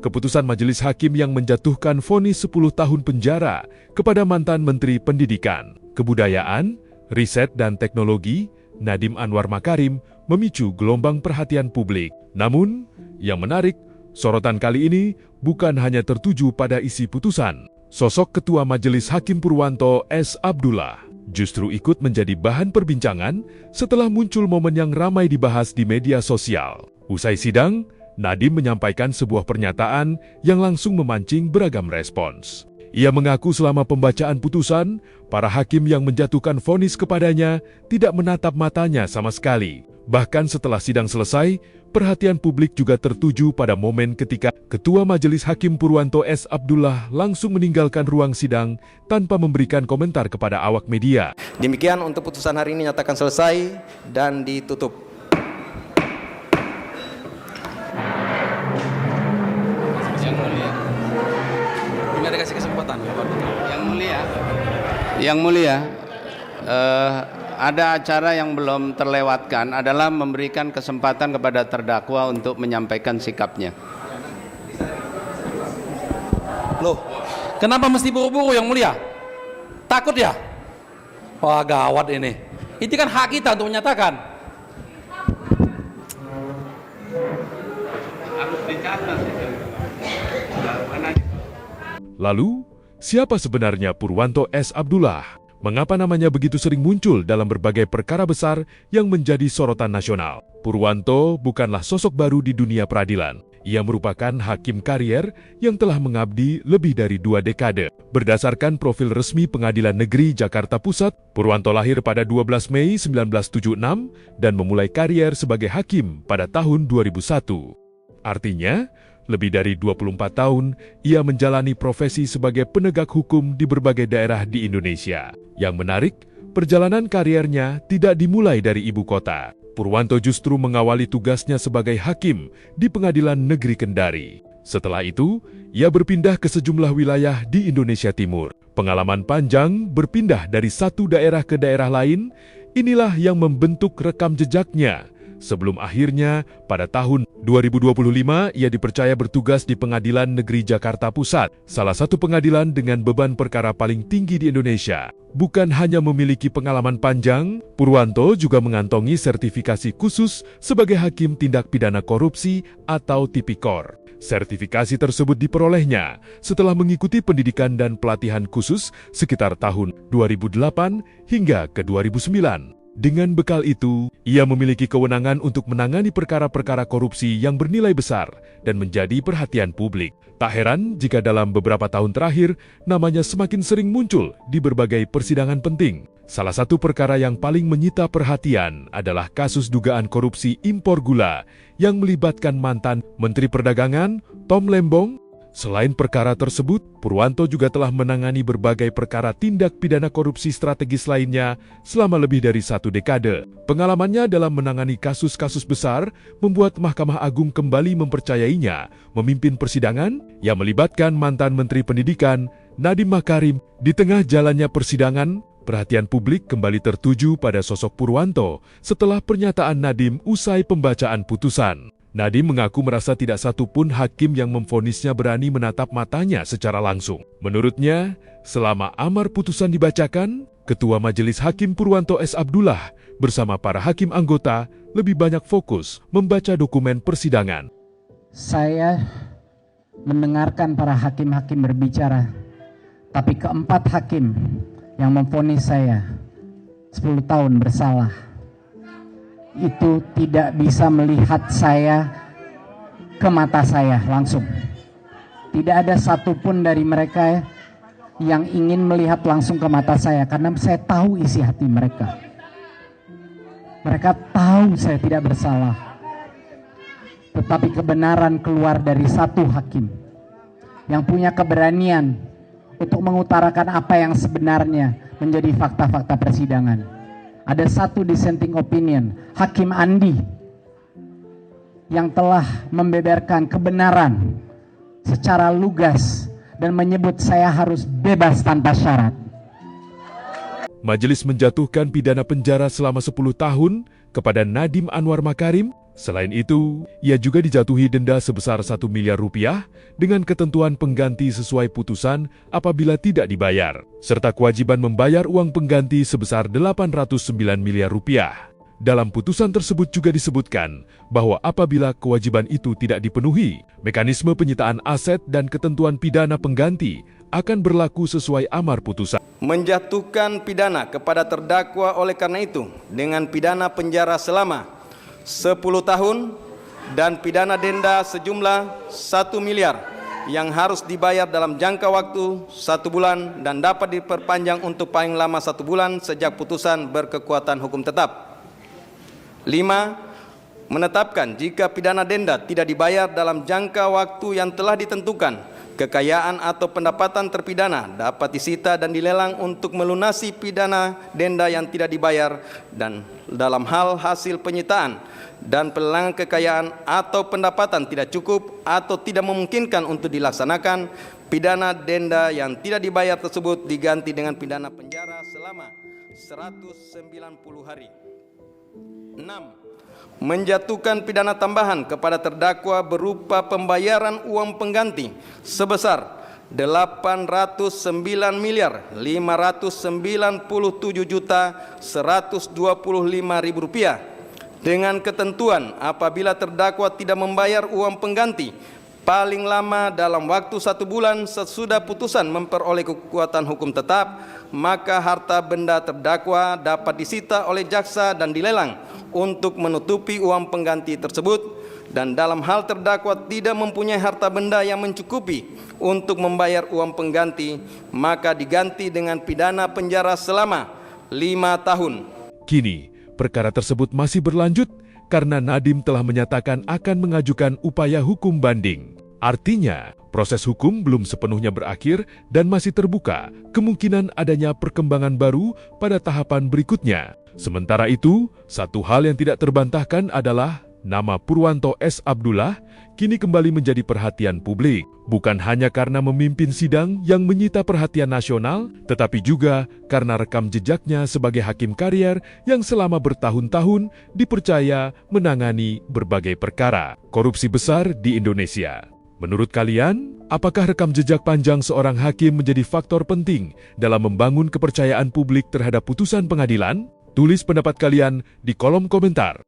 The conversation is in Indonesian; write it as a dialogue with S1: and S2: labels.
S1: keputusan Majelis Hakim yang menjatuhkan vonis 10 tahun penjara kepada mantan Menteri Pendidikan, Kebudayaan, Riset dan Teknologi, Nadiem Anwar Makarim, memicu gelombang perhatian publik. Namun, yang menarik, sorotan kali ini bukan hanya tertuju pada isi putusan. Sosok Ketua Majelis Hakim Purwanto S. Abdullah justru ikut menjadi bahan perbincangan setelah muncul momen yang ramai dibahas di media sosial. Usai sidang, Nadiem menyampaikan sebuah pernyataan yang langsung memancing beragam respons. Ia mengaku selama pembacaan putusan, para hakim yang menjatuhkan vonis kepadanya tidak menatap matanya sama sekali. Bahkan setelah sidang selesai, perhatian publik juga tertuju pada momen ketika Ketua Majelis Hakim Purwanto S. Abdullah langsung meninggalkan ruang sidang tanpa memberikan komentar kepada awak media.
S2: Demikian untuk putusan hari ini nyatakan selesai dan ditutup.
S3: Yang mulia, ini ada kasih kesempatan. Yang mulia, ada acara yang belum terlewatkan adalah memberikan kesempatan kepada terdakwa untuk menyampaikan sikapnya.
S4: Loh, kenapa mesti buru-buru yang mulia? Takut ya? Wah, gawat ini. Itu kan hak kita untuk menyatakan.
S1: Lalu, siapa sebenarnya Purwanto S. Abdullah? Mengapa namanya begitu sering muncul dalam berbagai perkara besar yang menjadi sorotan nasional? Purwanto bukanlah sosok baru di dunia peradilan. Ia merupakan hakim karier yang telah mengabdi lebih dari 2 dekade. Berdasarkan profil resmi Pengadilan Negeri Jakarta Pusat, Purwanto lahir pada 12 Mei 1976 dan memulai karier sebagai hakim pada tahun 2001. Artinya, lebih dari 24 tahun, ia menjalani profesi sebagai penegak hukum di berbagai daerah di Indonesia. Yang menarik, perjalanan kariernya tidak dimulai dari ibu kota. Purwanto justru mengawali tugasnya sebagai hakim di Pengadilan Negeri Kendari. Setelah itu, ia berpindah ke sejumlah wilayah di Indonesia Timur. Pengalaman panjang berpindah dari satu daerah ke daerah lain, inilah yang membentuk rekam jejaknya. Sebelum akhirnya, pada tahun 2025, ia dipercaya bertugas di Pengadilan Negeri Jakarta Pusat, salah satu pengadilan dengan beban perkara paling tinggi di Indonesia. Bukan hanya memiliki pengalaman panjang, Purwanto juga mengantongi sertifikasi khusus sebagai Hakim Tindak Pidana Korupsi atau Tipikor. Sertifikasi tersebut diperolehnya setelah mengikuti pendidikan dan pelatihan khusus sekitar tahun 2008 hingga ke 2009. Dengan bekal itu, ia memiliki kewenangan untuk menangani perkara-perkara korupsi yang bernilai besar dan menjadi perhatian publik. Tak heran jika dalam beberapa tahun terakhir, namanya semakin sering muncul di berbagai persidangan penting. Salah satu perkara yang paling menyita perhatian adalah kasus dugaan korupsi impor gula yang melibatkan mantan Menteri Perdagangan, Tom Lembong. Selain perkara tersebut, Purwanto juga telah menangani berbagai perkara tindak pidana korupsi strategis lainnya selama lebih dari 1 dekade. Pengalamannya dalam menangani kasus-kasus besar membuat Mahkamah Agung kembali mempercayainya memimpin persidangan yang melibatkan mantan Menteri Pendidikan, Nadiem Makarim. Di tengah jalannya persidangan, perhatian publik kembali tertuju pada sosok Purwanto setelah pernyataan Nadiem usai pembacaan putusan. Nadiem mengaku merasa tidak satu pun hakim yang memvonisnya berani menatap matanya secara langsung. Menurutnya, selama amar putusan dibacakan, Ketua Majelis Hakim Purwanto S. Abdullah bersama para hakim anggota lebih banyak fokus membaca dokumen persidangan.
S5: Saya mendengarkan para hakim-hakim berbicara, tapi keempat hakim yang memvonis saya 10 tahun bersalah itu tidak bisa melihat saya ke mata saya langsung. Tidak ada satupun dari mereka yang ingin melihat langsung ke mata saya karena saya tahu isi hati mereka. Mereka tahu saya tidak bersalah. Tetapi kebenaran keluar dari satu hakim yang punya keberanian untuk mengutarakan apa yang sebenarnya menjadi fakta-fakta persidangan. Ada satu dissenting opinion, Hakim Andi, yang telah membeberkan kebenaran secara lugas dan menyebut saya harus bebas tanpa syarat.
S1: Majelis menjatuhkan pidana penjara selama 10 tahun kepada Nadiem Anwar Makarim Selain itu, ia juga dijatuhi denda sebesar 1 miliar rupiah dengan ketentuan pengganti sesuai putusan apabila tidak dibayar, serta kewajiban membayar uang pengganti sebesar 809 miliar rupiah. Dalam putusan tersebut juga disebutkan bahwa apabila kewajiban itu tidak dipenuhi, mekanisme penyitaan aset dan ketentuan pidana pengganti akan berlaku sesuai amar putusan.
S2: Menjatuhkan pidana kepada terdakwa oleh karena itu dengan pidana penjara selama 10 tahun dan pidana denda sejumlah 1 miliar yang harus dibayar dalam jangka waktu 1 bulan dan dapat diperpanjang untuk paling lama 1 bulan sejak putusan berkekuatan hukum tetap. 5. Menetapkan jika pidana denda tidak dibayar dalam jangka waktu yang telah ditentukan, kekayaan atau pendapatan terpidana dapat disita dan dilelang untuk melunasi pidana denda yang tidak dibayar, dan dalam hal hasil penyitaan dan pelelangan kekayaan atau pendapatan tidak cukup atau tidak memungkinkan untuk dilaksanakan, pidana denda yang tidak dibayar tersebut diganti dengan pidana penjara selama 190 hari. 6. Menjatuhkan pidana tambahan kepada terdakwa berupa pembayaran uang pengganti sebesar 809 miliar 597 juta 125 ribu rupiah dengan ketentuan apabila terdakwa tidak membayar uang pengganti paling lama dalam waktu 1 bulan sesudah putusan memperoleh kekuatan hukum tetap, maka harta benda terdakwa dapat disita oleh jaksa dan dilelang untuk menutupi uang pengganti tersebut, dan dalam hal terdakwa tidak mempunyai harta benda yang mencukupi untuk membayar uang pengganti, maka diganti dengan pidana penjara selama 5 tahun.
S1: Kini, perkara tersebut masih berlanjut karena Nadiem telah menyatakan akan mengajukan upaya hukum banding. Artinya, proses hukum belum sepenuhnya berakhir dan masih terbuka kemungkinan adanya perkembangan baru pada tahapan berikutnya. Sementara itu, satu hal yang tidak terbantahkan adalah nama Purwanto S. Abdullah kini kembali menjadi perhatian publik, bukan hanya karena memimpin sidang yang menyita perhatian nasional, tetapi juga karena rekam jejaknya sebagai hakim karier yang selama bertahun-tahun dipercaya menangani berbagai perkara korupsi besar di Indonesia. Menurut kalian, apakah rekam jejak panjang seorang hakim menjadi faktor penting dalam membangun kepercayaan publik terhadap putusan pengadilan? Tulis pendapat kalian di kolom komentar.